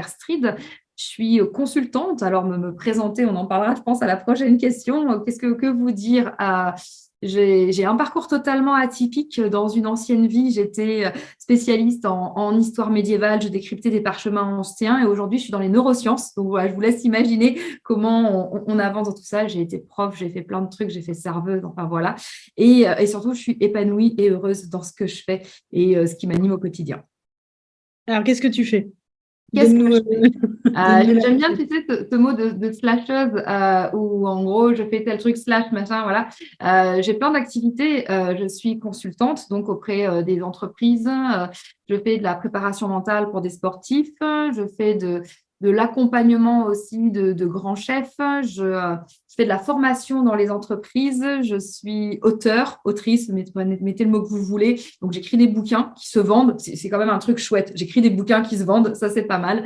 Strid. Je suis consultante. Alors, me présenter, on en parlera, je pense, à la prochaine question. Qu'est-ce que vous dire? J'ai un parcours totalement atypique. Dans une ancienne vie, j'étais spécialiste en histoire médiévale. Je décryptais des parchemins anciens et aujourd'hui, je suis dans les neurosciences. Donc, voilà, je vous laisse imaginer comment on avance dans tout ça. J'ai été prof, j'ai fait plein de trucs, j'ai fait serveuse, enfin voilà. Et surtout, je suis épanouie et heureuse dans ce que je fais et ce qui m'anime au quotidien. Alors, qu'est-ce que tu fais? Qu'est-ce que Donne-nous je fais? donne-nous la J'aime bien, tu recette. sais, ce mot de slasheuse où en gros, je fais tel truc, slash, machin, voilà. J'ai plein d'activités. Je suis consultante, donc auprès des entreprises. Je fais de la préparation mentale pour des sportifs. Je fais de l'accompagnement aussi de grands chefs. Je fais de la formation dans les entreprises. Je suis auteur, autrice, mettez le mot que vous voulez. Donc, j'écris des bouquins qui se vendent. C'est quand même un truc chouette. J'écris des bouquins qui se vendent. Ça, c'est pas mal.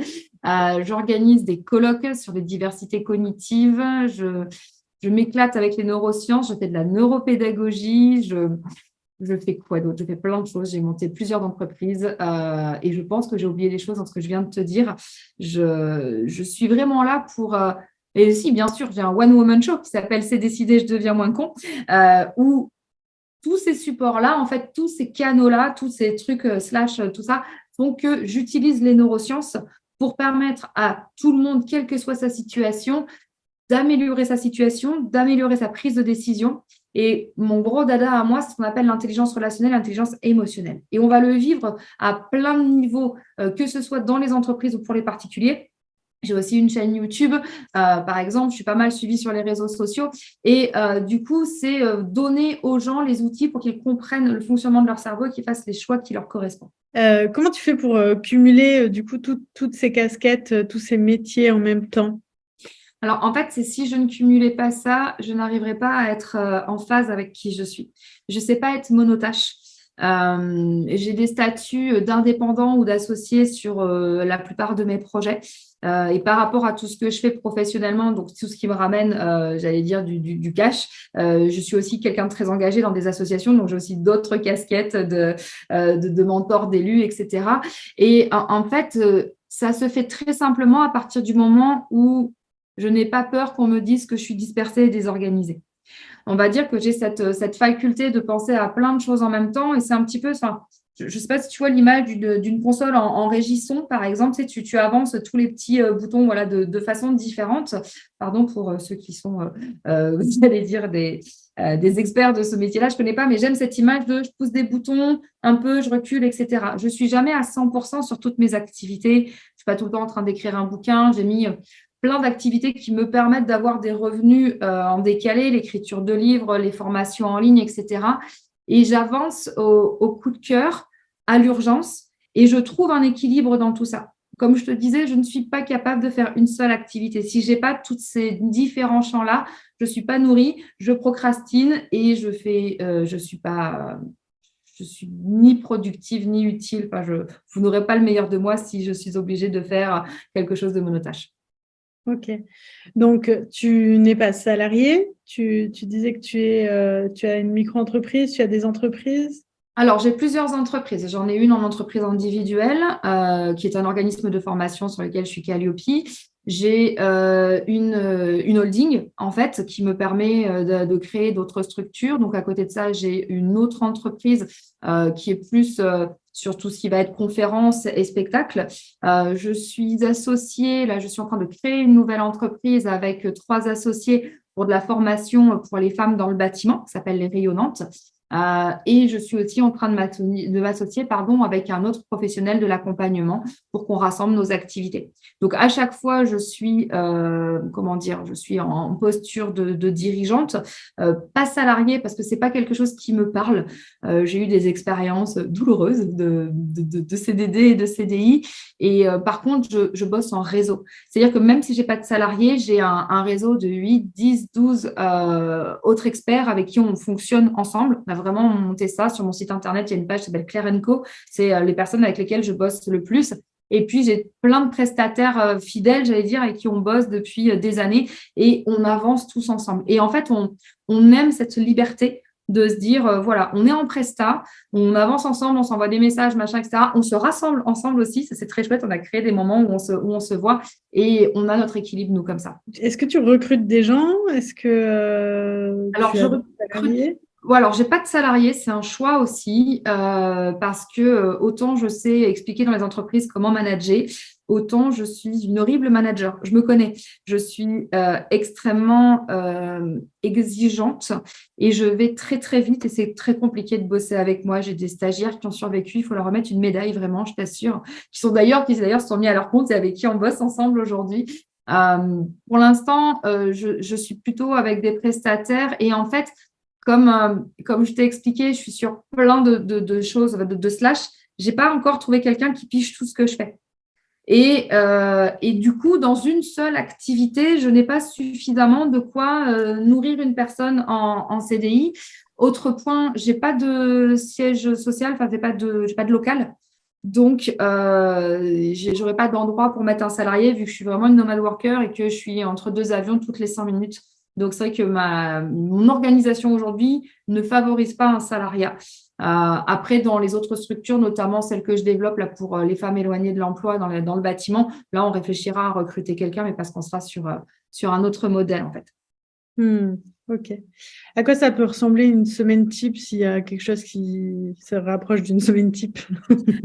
J'organise des colloques sur les diversités cognitives. Je m'éclate avec les neurosciences. Je fais de la neuropédagogie. Je fais quoi d'autre? Je fais plein de choses. J'ai monté plusieurs entreprises et je pense que j'ai oublié des choses dans ce que je viens de te dire. Je suis vraiment là pour... et aussi, bien sûr, j'ai un one-woman show qui s'appelle C'est décidé, je deviens moins con, où tous ces supports-là, en fait, tous ces canaux-là, tous ces trucs slash, tout ça, font que j'utilise les neurosciences pour permettre à tout le monde, quelle que soit sa situation, d'améliorer sa prise de décision. Et mon gros dada à moi, c'est ce qu'on appelle l'intelligence relationnelle, l'intelligence émotionnelle. Et on va le vivre à plein de niveaux, que ce soit dans les entreprises ou pour les particuliers. J'ai aussi une chaîne YouTube, par exemple, je suis pas mal suivie sur les réseaux sociaux et du coup, c'est donner aux gens les outils pour qu'ils comprennent le fonctionnement de leur cerveau et qu'ils fassent les choix qui leur correspondent. Comment tu fais pour cumuler du coup toutes ces casquettes, tous ces métiers en même temps? Alors, en fait, c'est si je ne cumulais pas ça, je n'arriverais pas à être en phase avec qui je suis. Je ne sais pas être monotâche. J'ai des statuts d'indépendant ou d'associé sur la plupart de mes projets. Et par rapport à tout ce que je fais professionnellement, donc tout ce qui me ramène, j'allais dire, du cash, je suis aussi quelqu'un de très engagé dans des associations, donc j'ai aussi d'autres casquettes de mentor, d'élu, etc. Et en fait, ça se fait très simplement à partir du moment où je n'ai pas peur qu'on me dise que je suis dispersée et désorganisée. On va dire que j'ai cette faculté de penser à plein de choses en même temps et c'est un petit peu, enfin, je ne sais pas si tu vois l'image d'une console en régie son, par exemple, tu sais, tu avances tous les petits boutons voilà, de façon différente. Pardon pour ceux qui sont, vous allez dire, des experts de ce métier-là, je ne connais pas, mais j'aime cette image de je pousse des boutons un peu, je recule, etc. Je ne suis jamais à 100% sur toutes mes activités. Je ne suis pas tout le temps en train d'écrire un bouquin. J'ai mis plein d'activités qui me permettent d'avoir des revenus en décalé, l'écriture de livres, les formations en ligne, etc. Et j'avance au coup de cœur, à l'urgence, et je trouve un équilibre dans tout ça. Comme je te disais, je ne suis pas capable de faire une seule activité. Si je n'ai pas tous ces différents champs-là, je ne suis pas nourrie, je procrastine et je suis ni productive ni utile. Enfin, vous n'aurez pas le meilleur de moi si je suis obligée de faire quelque chose de monotâche. Ok. Donc, tu n'es pas salarié. Tu disais que tu as une micro-entreprise, tu as des entreprises. Alors, j'ai plusieurs entreprises. J'en ai une en entreprise individuelle, qui est un organisme de formation sur lequel je suis Calliope. J'ai une holding, en fait, qui me permet de créer d'autres structures. Donc, à côté de ça, j'ai une autre entreprise qui est plus sur tout ce qui va être conférences et spectacles. Je suis associée, là, je suis en train de créer une nouvelle entreprise avec trois associés pour de la formation pour les femmes dans le bâtiment, qui s'appelle Les Rayonnantes. Et je suis aussi en train de m'associer avec un autre professionnel de l'accompagnement pour qu'on rassemble nos activités. Donc, à chaque fois, je suis, je suis en posture de dirigeante, pas salariée parce que c'est pas quelque chose qui me parle. J'ai eu des expériences douloureuses de CDD et de CDI. Et par contre, je bosse en réseau. C'est-à-dire que même si j'ai pas de salarié, j'ai un réseau de 8, 10, 12 autres experts avec qui on fonctionne ensemble. On a vraiment monté ça sur mon site internet. Il y a une page qui s'appelle Claire Co. C'est les personnes avec lesquelles je bosse le plus. Et puis, j'ai plein de prestataires fidèles, j'allais dire, avec qui on bosse depuis des années et on avance tous ensemble. Et en fait, on aime cette liberté de se dire, voilà, on est en presta, on avance ensemble, on s'envoie des messages, machin, etc. On se rassemble ensemble aussi, ça c'est très chouette, on a créé des moments où on se voit et on a notre équilibre, nous, comme ça. Est-ce que tu recrutes des gens? Est-ce que Alors, tu je as des recrute. salariés? Ouais, alors, j'ai pas de salariés, c'est un choix aussi, parce que autant je sais expliquer dans les entreprises comment manager, autant je suis une horrible manager. Je me connais. Je suis extrêmement exigeante et je vais très, très vite et c'est très compliqué de bosser avec moi. J'ai des stagiaires qui ont survécu. Il faut leur remettre une médaille, vraiment, je t'assure, qui d'ailleurs se sont mis à leur compte et avec qui on bosse ensemble aujourd'hui. Pour l'instant, je suis plutôt avec des prestataires et en fait, comme je t'ai expliqué, je suis sur plein de choses, de slash. J'ai pas encore trouvé quelqu'un qui pige tout ce que je fais. Et du coup, dans une seule activité, je n'ai pas suffisamment de quoi nourrir une personne en CDI. Autre point, j'ai pas de siège social, enfin, j'ai pas de local. Donc, j'aurais pas d'endroit pour mettre un salarié vu que je suis vraiment une nomade worker et que je suis entre deux avions toutes les 5 minutes. Donc, c'est vrai que mon organisation aujourd'hui ne favorise pas un salariat. Après, dans les autres structures, notamment celles que je développe là, pour les femmes éloignées de l'emploi dans le bâtiment, là, on réfléchira à recruter quelqu'un, mais parce qu'on sera sur un autre modèle, en fait. Ok. À quoi ça peut ressembler une semaine type s'il y a quelque chose qui se rapproche d'une semaine type?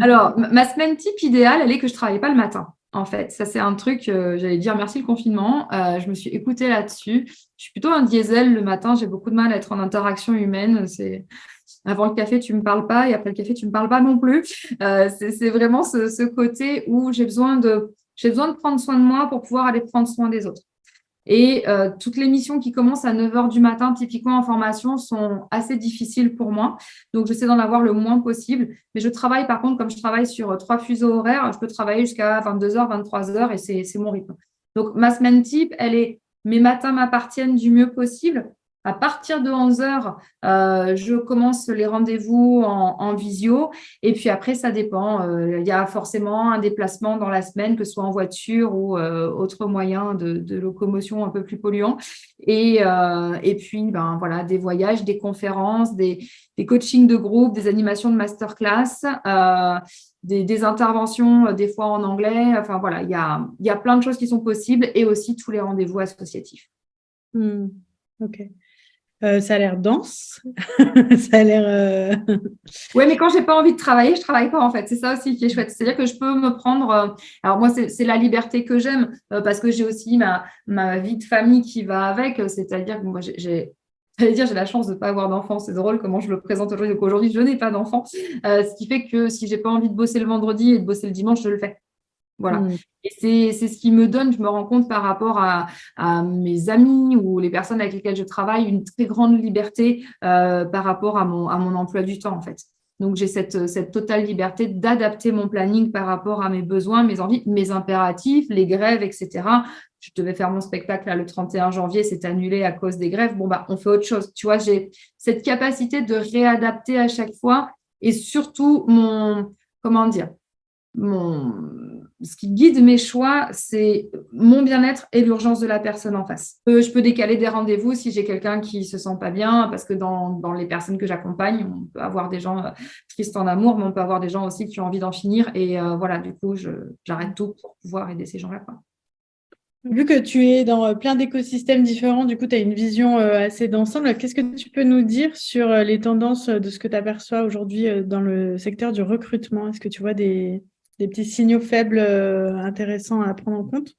Alors, ma semaine type idéale, elle est que je ne travaille pas le matin. En fait, ça c'est un truc, j'allais dire merci le confinement. Je me suis écoutée là-dessus. Je suis plutôt un diesel le matin. J'ai beaucoup de mal à être en interaction humaine. C'est avant le café, tu me parles pas, et après le café, tu me parles pas non plus. C'est vraiment ce côté où j'ai besoin de prendre soin de moi pour pouvoir aller prendre soin des autres. Et toutes les missions qui commencent à 9 heures du matin, typiquement en formation, sont assez difficiles pour moi. Donc, j'essaie d'en avoir le moins possible. Mais je travaille, par contre, comme je travaille sur 3 fuseaux horaires, je peux travailler jusqu'à 22 heures, 23 heures et c'est mon rythme. Donc, ma semaine type, mes matins m'appartiennent du mieux possible. À partir de 11 heures, je commence les rendez-vous en visio. Et puis après, ça dépend. Il y a forcément un déplacement dans la semaine, que ce soit en voiture ou autre moyen de locomotion un peu plus polluant. Et puis, ben, voilà, des voyages, des conférences, des coachings de groupe, des animations de masterclass, des interventions, des fois en anglais. Enfin, voilà, il y a plein de choses qui sont possibles et aussi tous les rendez-vous associatifs. Ok. Ça a l'air dense. Ça a l'air. Oui, mais quand j'ai pas envie de travailler, je travaille pas en fait. C'est ça aussi qui est chouette. C'est-à-dire que je peux me prendre. Alors moi, c'est la liberté que j'aime parce que j'ai aussi ma vie de famille qui va avec. C'est-à-dire que moi, j'allais dire, j'ai la chance de ne pas avoir d'enfants. C'est drôle comment je le présente aujourd'hui. Donc aujourd'hui, je n'ai pas d'enfants. Ce qui fait que si j'ai pas envie de bosser le vendredi et de bosser le dimanche, je le fais. Voilà. Et c'est ce qui me donne, je me rends compte par rapport à mes amis ou les personnes avec lesquelles je travaille, une très grande liberté par rapport à mon emploi du temps, en fait. Donc, j'ai cette totale liberté d'adapter mon planning par rapport à mes besoins, mes envies, mes impératifs, les grèves, etc. Je devais faire mon spectacle là, le 31 janvier, c'est annulé à cause des grèves. Bon, bah, on fait autre chose. Tu vois, j'ai cette capacité de réadapter à chaque fois et surtout comment dire, ce qui guide mes choix, c'est mon bien-être et l'urgence de la personne en face. Je peux décaler des rendez-vous si j'ai quelqu'un qui se sent pas bien, parce que dans les personnes que j'accompagne, on peut avoir des gens tristes en amour, mais on peut avoir des gens aussi qui ont envie d'en finir. Et voilà, du coup, j'arrête tout pour pouvoir aider ces gens-là, quoi. Vu que tu es dans plein d'écosystèmes différents, du coup, tu as une vision assez d'ensemble. Qu'est-ce que tu peux nous dire sur les tendances de ce que tu aperçois aujourd'hui dans le secteur du recrutement? Est-ce que tu vois des petits signaux faibles intéressants à prendre en compte?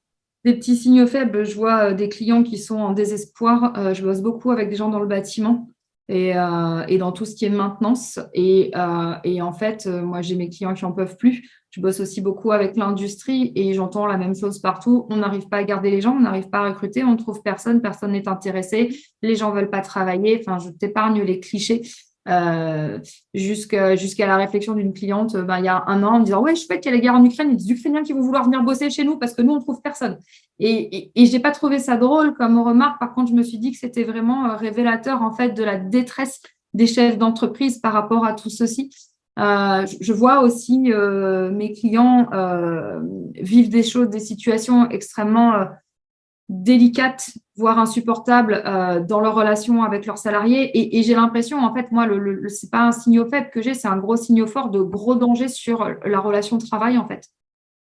Des petits signaux faibles, je vois des clients qui sont en désespoir. Je bosse beaucoup avec des gens dans le bâtiment et dans tout ce qui est maintenance. Et en fait, moi, j'ai mes clients qui n'en peuvent plus. Je bosse aussi beaucoup avec l'industrie et j'entends la même chose partout. On n'arrive pas à garder les gens, on n'arrive pas à recruter, on ne trouve personne, personne n'est intéressé, les gens ne veulent pas travailler. Enfin, je t'épargne les clichés. Jusqu'à la réflexion d'une cliente il y a un an en me disant ouais, je sais qu'il y a les guerres en Ukraine, il y a des Ukrainiens qui vont vouloir venir bosser chez nous parce que nous, on trouve personne. Et je n'ai pas trouvé ça drôle comme remarque. Par contre, je me suis dit que c'était vraiment révélateur en fait de la détresse des chefs d'entreprise par rapport à tout ceci. Je vois aussi mes clients vivre des choses, des situations extrêmement délicates, voire insupportables dans leur relation avec leurs salariés. Et j'ai l'impression, en fait, moi, c'est pas un signal faible que j'ai, c'est un gros signal fort de gros danger sur la relation de travail, en fait.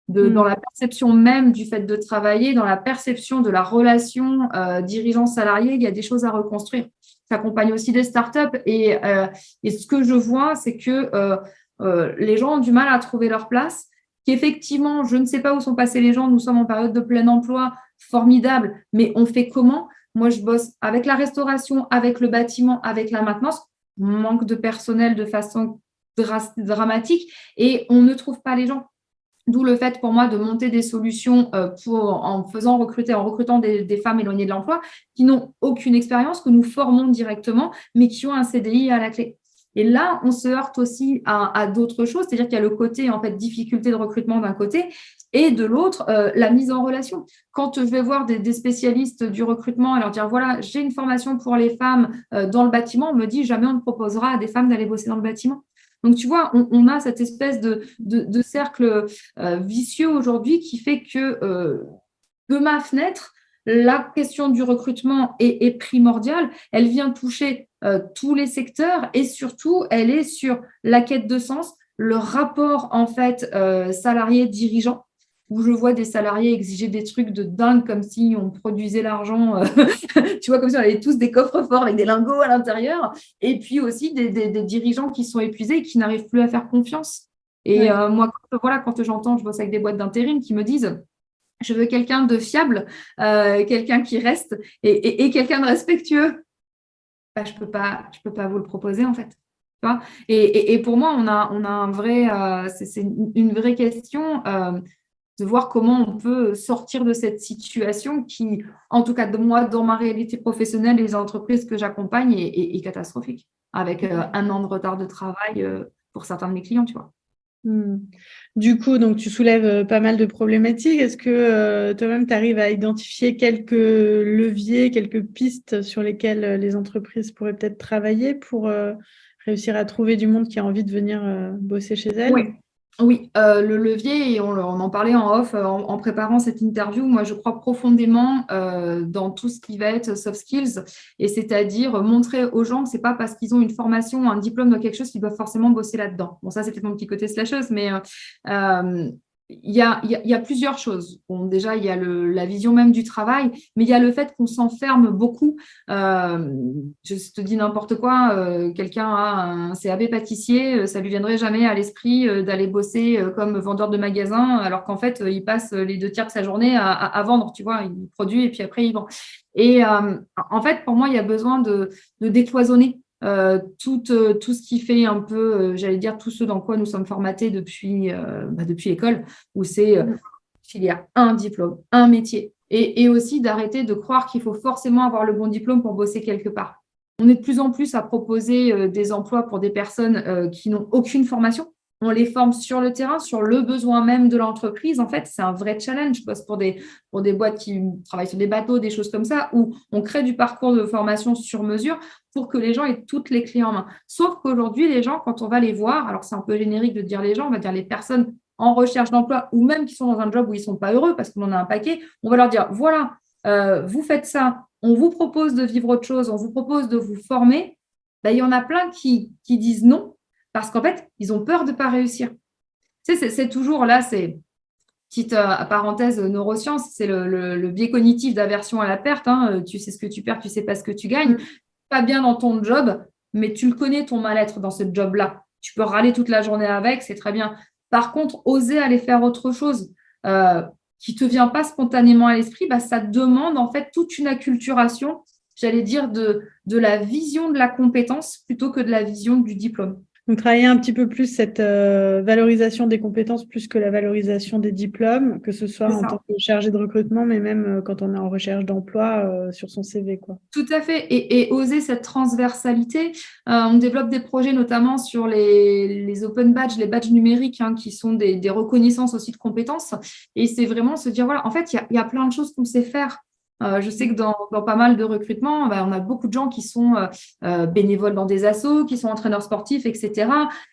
Dans la perception même du fait de travailler, dans la perception de la relation dirigeant-salarié, il y a des choses à reconstruire. J'accompagne aussi des startups et ce que je vois, c'est que les gens ont du mal à trouver leur place, qu'effectivement, je ne sais pas où sont passés les gens, nous sommes en période de plein emploi, formidable, mais on fait comment? Moi, je bosse avec la restauration, avec le bâtiment, avec la maintenance, on manque de personnel de façon dramatique et on ne trouve pas les gens. D'où le fait pour moi de monter des solutions en recrutant des femmes éloignées de l'emploi qui n'ont aucune expérience, que nous formons directement, mais qui ont un CDI à la clé. Et là, on se heurte aussi à d'autres choses, c'est-à-dire qu'il y a le côté en fait difficulté de recrutement d'un côté et de l'autre, la mise en relation. Quand je vais voir des spécialistes du recrutement et leur dire voilà, j'ai une formation pour les femmes dans le bâtiment, on me dit jamais on ne proposera à des femmes d'aller bosser dans le bâtiment. Donc, tu vois, on a cette espèce de cercle vicieux aujourd'hui qui fait que de ma fenêtre, la question du recrutement est primordiale. Elle vient toucher tous les secteurs et surtout, elle est sur la quête de sens, le rapport en fait salarié-dirigeant où je vois des salariés exiger des trucs de dingue comme si on produisait l'argent, tu vois, comme si on avait tous des coffres forts avec des lingots à l'intérieur, et puis aussi des dirigeants qui sont épuisés et qui n'arrivent plus à faire confiance. Et moi, quand j'entends, je bosse avec des boîtes d'intérim qui me disent je veux quelqu'un de fiable, quelqu'un qui reste et quelqu'un de respectueux. Bah, je peux pas vous le proposer en fait. Tu vois et pour moi, on a un vrai, c'est une vraie question de voir comment on peut sortir de cette situation qui, en tout cas de moi, dans ma réalité professionnelle et les entreprises que j'accompagne, est catastrophique, avec un an de retard de travail pour certains de mes clients, tu vois. Du coup, donc tu soulèves pas mal de problématiques. Est-ce que toi-même, tu arrives à identifier quelques leviers, quelques pistes sur lesquelles les entreprises pourraient peut-être travailler pour réussir à trouver du monde qui a envie de venir bosser chez elles? Oui, oui, le levier, et on en parlait en off en préparant cette interview, moi je crois profondément dans tout ce qui va être soft skills, et c'est-à-dire montrer aux gens que c'est pas parce qu'ils ont une formation, un diplôme dans quelque chose qu'ils doivent forcément bosser là-dedans. Bon, ça c'est peut-être mon petit côté slasheuse, mais il y a plusieurs choses. Bon, déjà, il y a la vision même du travail, mais il y a le fait qu'on s'enferme beaucoup. Je te dis n'importe quoi, quelqu'un a un CAP pâtissier, ça lui viendrait jamais à l'esprit d'aller bosser comme vendeur de magasin, alors qu'en fait, il passe les 2 tiers de sa journée à vendre, tu vois, il produit et puis après, il vend. Et en fait, pour moi, il y a besoin de décloisonner tout ce qui fait un peu, j'allais dire, tout ce dans quoi nous sommes formatés depuis l'école, où c'est il y a un diplôme, un métier. Et aussi d'arrêter de croire qu'il faut forcément avoir le bon diplôme pour bosser quelque part. On est de plus en plus à proposer des emplois pour des personnes qui n'ont aucune formation. On les forme sur le terrain, sur le besoin même de l'entreprise. En fait, c'est un vrai challenge. Je bosse pour des boîtes qui travaillent sur des bateaux, des choses comme ça, où on crée du parcours de formation sur mesure pour que les gens aient toutes les clés en main. Sauf qu'aujourd'hui, les gens, quand on va les voir, alors c'est un peu générique de dire les gens, on va dire les personnes en recherche d'emploi ou même qui sont dans un job où ils ne sont pas heureux parce qu'on en a un paquet, on va leur dire, voilà, vous faites ça, on vous propose de vivre autre chose, on vous propose de vous former. Ben, il y en a plein qui disent non parce qu'en fait, ils ont peur de ne pas réussir. Tu sais, c'est toujours là, c'est petite parenthèse neurosciences, c'est le biais cognitif d'aversion à la perte. Hein. Tu sais ce que tu perds, tu ne sais pas ce que tu gagnes. Pas bien dans ton job, mais tu le connais, ton mal-être dans ce job-là. Tu peux râler toute la journée avec, c'est très bien. Par contre, oser aller faire autre chose qui ne te vient pas spontanément à l'esprit, bah, ça demande en fait toute une acculturation, j'allais dire, de la vision de la compétence plutôt que de la vision du diplôme. Donc, travailler un petit peu plus cette valorisation des compétences plus que la valorisation des diplômes, que ce soit en tant que chargé de recrutement, mais même quand on est en recherche d'emploi sur son CV, quoi. Tout à fait. Et oser cette transversalité. On développe des projets notamment sur les open badges, les badges numériques, hein, qui sont des reconnaissances aussi de compétences. Et c'est vraiment se dire, voilà, en fait, il y a plein de choses qu'on sait faire. Je sais que dans pas mal de recrutements, on a beaucoup de gens qui sont bénévoles dans des assos, qui sont entraîneurs sportifs, etc.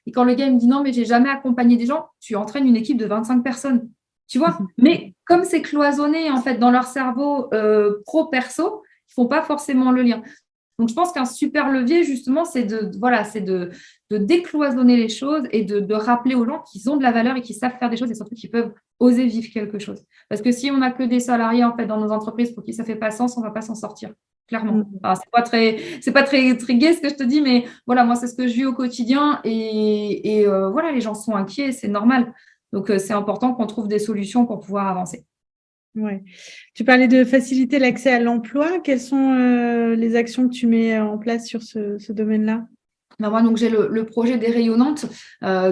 Et quand le gars me dit non, mais j'ai jamais accompagné des gens, tu entraînes une équipe de 25 personnes. tu vois. Mais comme c'est cloisonné, en fait, dans leur cerveau pro-perso, ils font pas forcément le lien. Donc, je pense qu'un super levier, justement, c'est de décloisonner les choses et de rappeler aux gens qu'ils ont de la valeur et qu'ils savent faire des choses et surtout qu'ils peuvent oser vivre quelque chose. Parce que si on n'a que des salariés, en fait, dans nos entreprises pour qui ça fait pas sens, on va pas s'en sortir, clairement. Mm. Enfin, c'est pas très gai ce que je te dis, mais voilà, moi, c'est ce que je vis au quotidien et voilà, les gens sont inquiets, c'est normal. Donc, c'est important qu'on trouve des solutions pour pouvoir avancer. Ouais. Tu parlais de faciliter l'accès à l'emploi. Quelles sont les actions que tu mets en place sur ce domaine-là? Ben moi, donc, j'ai le projet des rayonnantes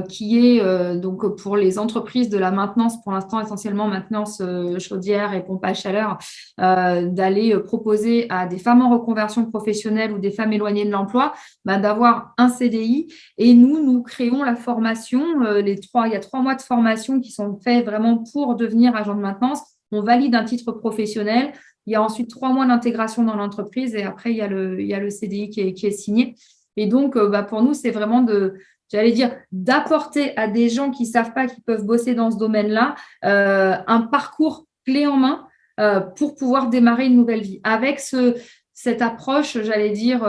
qui est donc pour les entreprises de la maintenance, pour l'instant essentiellement maintenance chaudière et pompe à chaleur, d'aller proposer à des femmes en reconversion professionnelle ou des femmes éloignées de l'emploi d'avoir un CDI. Et nous créons la formation, il y a 3 mois de formation qui sont faits vraiment pour devenir agent de maintenance. On valide un titre professionnel. Il y a ensuite 3 mois d'intégration dans l'entreprise et après, il y a le CDI qui est signé. Et donc, pour nous, c'est vraiment j'allais dire, d'apporter à des gens qui ne savent pas qu'ils peuvent bosser dans ce domaine-là un parcours clé en main pour pouvoir démarrer une nouvelle vie. Avec cette approche, j'allais dire,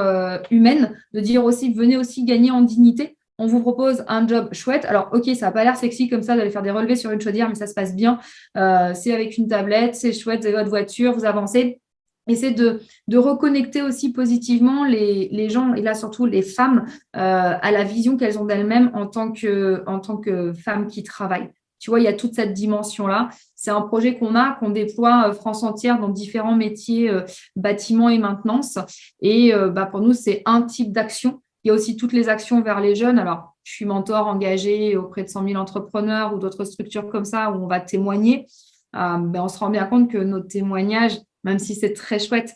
humaine, de dire aussi, venez aussi gagner en dignité. On vous propose un job chouette. Alors, OK, ça n'a pas l'air sexy comme ça d'aller faire des relevés sur une chaudière, mais ça se passe bien. C'est avec une tablette, c'est chouette, vous avez votre voiture, vous avancez. Et c'est de reconnecter aussi positivement les gens, et là surtout les femmes, à la vision qu'elles ont d'elles-mêmes en tant que femmes qui travaillent. Tu vois, il y a toute cette dimension-là. C'est un projet qu'on déploie France entière dans différents métiers, bâtiments et maintenance. Et pour nous, c'est un type d'action. Il y a aussi toutes les actions vers les jeunes. Alors, je suis mentor engagé auprès de 100 000 entrepreneurs ou d'autres structures comme ça où on va témoigner. On se rend bien compte que nos témoignages, même si c'est très chouette,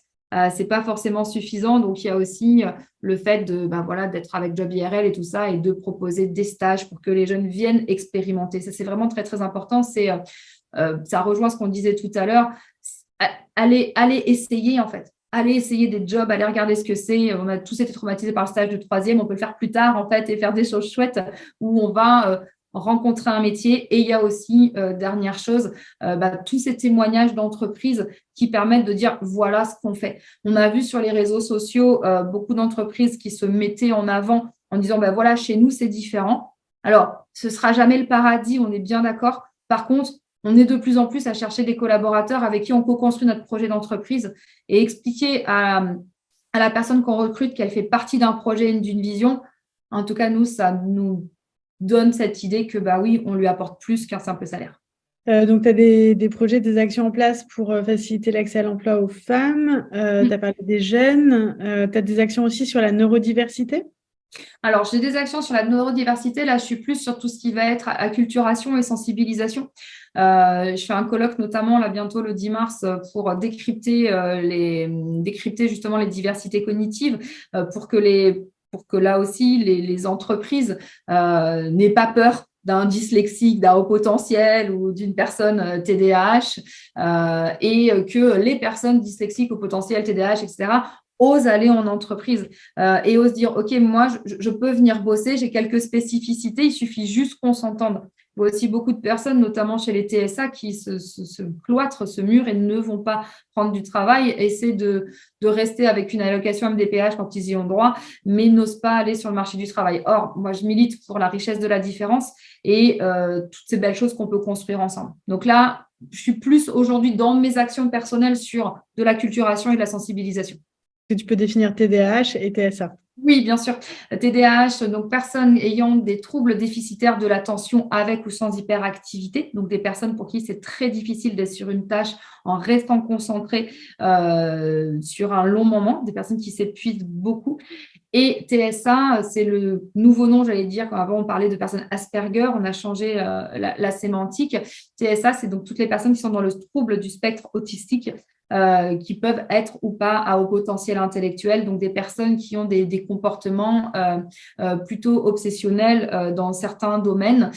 c'est pas forcément suffisant. Donc, il y a aussi le fait d'être avec Job IRL et tout ça et de proposer des stages pour que les jeunes viennent expérimenter. Ça, c'est vraiment très, très important. Ça rejoint ce qu'on disait tout à l'heure. Allez essayer, en fait. Allez essayer des jobs, allez regarder ce que c'est. On a tous été traumatisés par le stage de 3e. On peut le faire plus tard, en fait, et faire des choses chouettes où on va rencontrer un métier. Et il y a aussi, dernière chose, tous ces témoignages d'entreprises qui permettent de dire voilà ce qu'on fait. On a vu sur les réseaux sociaux beaucoup d'entreprises qui se mettaient en avant en disant voilà, chez nous, c'est différent. Alors, ce ne sera jamais le paradis, on est bien d'accord. Par contre, on est de plus en plus à chercher des collaborateurs avec qui on co-construit notre projet d'entreprise et expliquer à la personne qu'on recrute qu'elle fait partie d'un projet et d'une vision. En tout cas, nous, ça nous donne cette idée que, oui, on lui apporte plus qu'un simple salaire. Donc, tu as des projets, des actions en place pour faciliter l'accès à l'emploi aux femmes. Tu as parlé des jeunes. Tu as des actions aussi sur la neurodiversité? Alors, j'ai des actions sur la neurodiversité. Là, je suis plus sur tout ce qui va être acculturation et sensibilisation. Je fais un colloque notamment là bientôt le 10 mars pour décrypter justement les diversités cognitives pour que là aussi les entreprises n'aient pas peur d'un dyslexique, d'un haut potentiel ou d'une personne TDAH et que les personnes dyslexiques, haut potentiel, TDAH, etc., osent aller en entreprise et osent dire, OK, moi, je peux venir bosser, j'ai quelques spécificités, il suffit juste qu'on s'entende. Il y a aussi beaucoup de personnes, notamment chez les TSA, qui se cloîtrent ce mur et ne vont pas prendre du travail, essaient de rester avec une allocation MDPH quand ils y ont droit, mais n'osent pas aller sur le marché du travail. Or, moi, je milite pour la richesse de la différence et toutes ces belles choses qu'on peut construire ensemble. Donc là, je suis plus aujourd'hui dans mes actions personnelles sur de l'acculturation et de la sensibilisation. Que tu peux définir TDAH et TSA. Oui, bien sûr. TDAH, donc personnes ayant des troubles déficitaires de l'attention avec ou sans hyperactivité, donc des personnes pour qui c'est très difficile d'être sur une tâche en restant concentré sur un long moment, des personnes qui s'épuisent beaucoup. Et TSA, c'est le nouveau nom, j'allais dire, quand avant on parlait de personnes Asperger, on a changé la sémantique. TSA, c'est donc toutes les personnes qui sont dans le trouble du spectre autistique, qui peuvent être ou pas à haut potentiel intellectuel, donc des personnes qui ont des comportements plutôt obsessionnels dans certains domaines,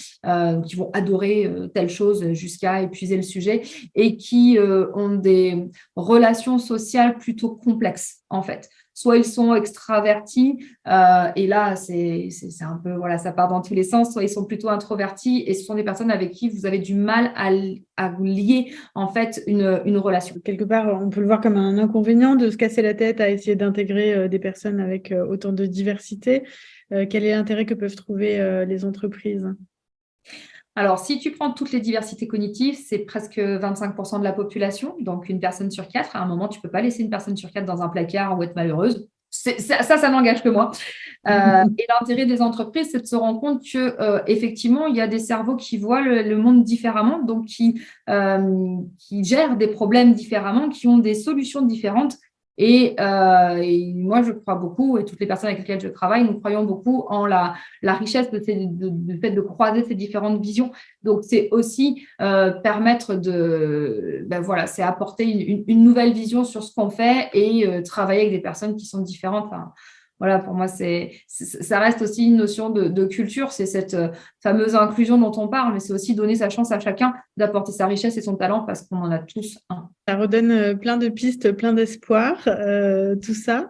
qui vont adorer telle chose jusqu'à épuiser le sujet et qui ont des relations sociales plutôt complexes. en fait. Soit ils sont extravertis, et là, c'est un peu, voilà, ça part dans tous les sens, soit ils sont plutôt introvertis, et ce sont des personnes avec qui vous avez du mal à vous lier, en fait, une relation. Quelque part, on peut le voir comme un inconvénient de se casser la tête à essayer d'intégrer des personnes avec autant de diversité. Quel est l'intérêt que peuvent trouver les entreprises ? Alors, si tu prends toutes les diversités cognitives, c'est presque 25% de la population, donc une personne sur 4. À un moment, tu ne peux pas laisser une personne sur 4 dans un placard ou être malheureuse. Ça n'engage que moi. Et l'intérêt des entreprises, c'est de se rendre compte que effectivement, il y a des cerveaux qui voient le monde différemment, donc qui gèrent des problèmes différemment, qui ont des solutions différentes. Et moi, je crois beaucoup, et toutes les personnes avec lesquelles je travaille, nous croyons beaucoup en la richesse du fait de croiser ces différentes visions. Donc, c'est aussi permettre c'est apporter une nouvelle vision sur ce qu'on fait et travailler avec des personnes qui sont différentes. Enfin, voilà, pour moi, ça reste aussi une notion de culture. C'est cette fameuse inclusion dont on parle, mais c'est aussi donner sa chance à chacun d'apporter sa richesse et son talent parce qu'on en a tous un. Ça redonne plein de pistes, plein d'espoir, tout ça.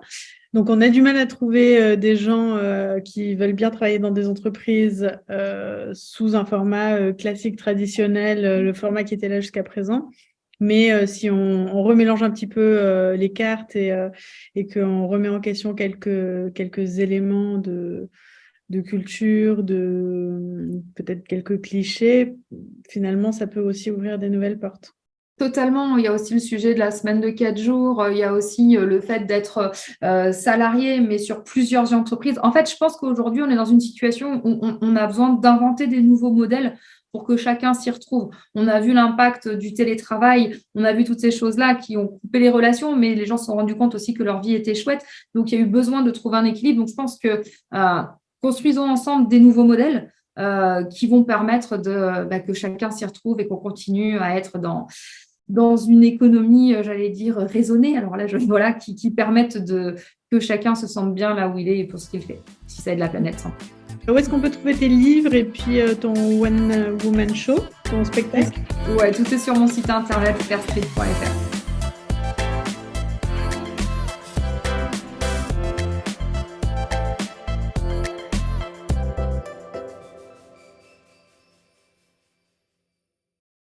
Donc, on a du mal à trouver des gens qui veulent bien travailler dans des entreprises sous un format classique, traditionnel, le format qui était là jusqu'à présent. Mais si on remélange un petit peu les cartes et qu'on remet en question quelques éléments de culture, peut-être quelques clichés, finalement, ça peut aussi ouvrir des nouvelles portes. Totalement. Il y a aussi le sujet de la semaine de 4 jours. Il y a aussi le fait d'être salarié, mais sur plusieurs entreprises. En fait, je pense qu'aujourd'hui, on est dans une situation où on a besoin d'inventer des nouveaux modèles pour que chacun s'y retrouve. On a vu l'impact du télétravail, on a vu toutes ces choses-là qui ont coupé les relations, mais les gens se sont rendus compte aussi que leur vie était chouette. Donc, il y a eu besoin de trouver un équilibre. Donc, je pense que construisons ensemble des nouveaux modèles qui vont permettre que chacun s'y retrouve et qu'on continue à être dans une économie, j'allais dire, raisonnée. Alors là, voilà, qui permettent que chacun se sente bien là où il est pour ce qu'il fait, si ça aide la planète. Où est-ce qu'on peut trouver tes livres et puis ton One Woman Show, ton spectacle ? Ouais, tout est sur mon site internet, fairstreet.fr.